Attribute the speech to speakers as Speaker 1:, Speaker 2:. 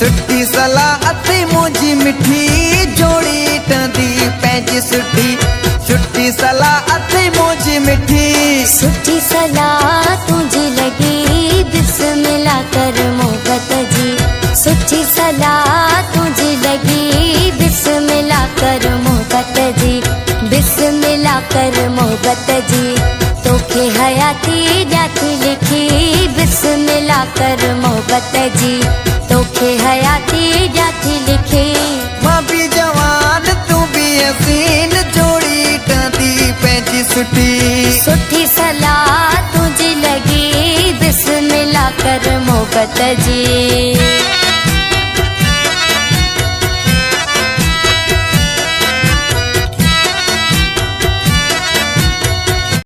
Speaker 1: सुठी सलाह अति मुझी मिठी जोड़ी टंदी पैंजी सुठी सुठी सलाह अति मुझी मिठी
Speaker 2: सुठी सलाह तुझी लगी बिस्मिल्लाह कर मोहब्बत जी सुठी सलाह तुझी लगी बिस्मिल्लाह कर मोहब्बत जी बिस्मिल्लाह कर मोहब्बत जी तोखे हयाती जाती लिखी बिस्मिल्लाह कर मोहब्बत जी तोखे हयाती जाती लिखी
Speaker 1: मां भी जवान तू भी हसीन जोड़ी टंदी पैंजी सुठी
Speaker 2: सुठी सलाह तुझी लगी बिस्मिल्लाह कर मोहब्बत जी।